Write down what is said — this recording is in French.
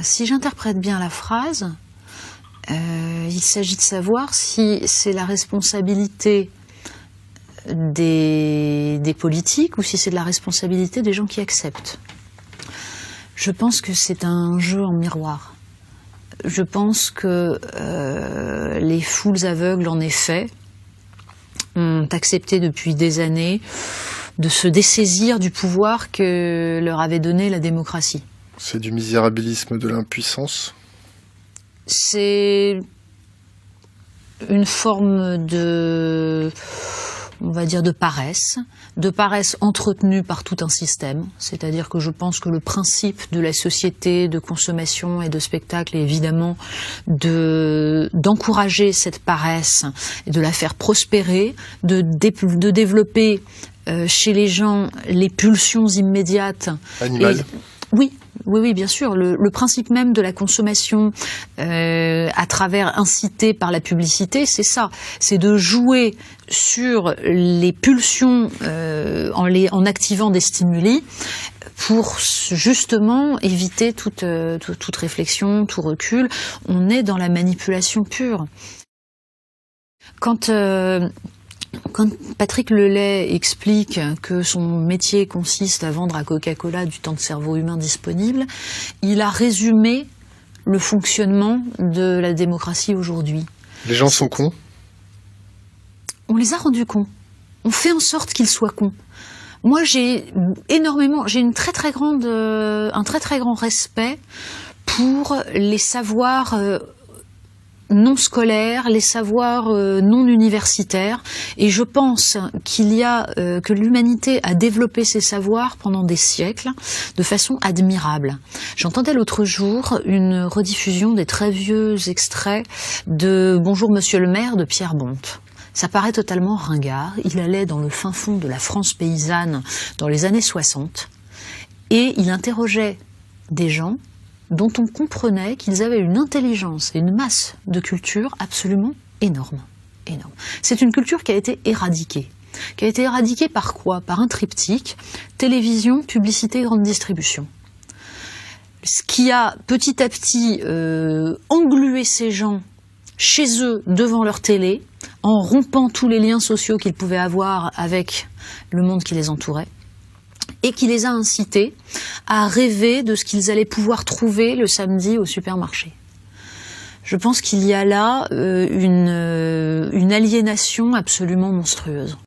Si j'interprète bien la phrase, il s'agit de savoir si c'est la responsabilité des politiques ou si c'est de la responsabilité des gens qui acceptent. Je pense que c'est un jeu en miroir. Je pense que les foules aveugles, en effet, ont accepté depuis des années de se dessaisir du pouvoir que leur avait donné la démocratie. C'est du misérabilisme, de l'impuissance. C'est une forme de, on va dire, de paresse entretenue par tout un système. C'est-à-dire que je pense que le principe de la société de consommation et de spectacle est évidemment d'encourager cette paresse et de la faire prospérer, de développer chez les gens les pulsions immédiates. Animales. Oui, bien sûr. Le principe même de la consommation à travers incité par la publicité, c'est ça. C'est de jouer sur les pulsions en activant des stimuli pour justement éviter toute réflexion, tout recul. On est dans la manipulation pure. Quand Patrick Lelay explique que son métier consiste à vendre à Coca-Cola du temps de cerveau humain disponible, il a résumé le fonctionnement de la démocratie aujourd'hui. Les gens sont cons ? On les a rendus cons. On fait en sorte qu'ils soient cons. Moi, j'ai un très très grand respect pour les savoirs non scolaires, les savoirs non universitaires, et je pense que l'humanité a développé ces savoirs pendant des siècles de façon admirable. J'entendais l'autre jour une rediffusion des très vieux extraits de Bonjour Monsieur le maire de Pierre Bonte. Ça paraît totalement ringard. Il allait dans le fin fond de la France paysanne dans les années 60 et il interrogeait des gens dont on comprenait qu'ils avaient une intelligence et une masse de culture absolument énorme. C'est une culture qui a été éradiquée. Qui a été éradiquée par quoi ? Par un triptyque, télévision, publicité, grande distribution. Ce qui a petit à petit englué ces gens chez eux, devant leur télé, en rompant tous les liens sociaux qu'ils pouvaient avoir avec le monde qui les entourait, et qui les a incités à rêver de ce qu'ils allaient pouvoir trouver le samedi au supermarché. Je pense qu'il y a là une aliénation absolument monstrueuse.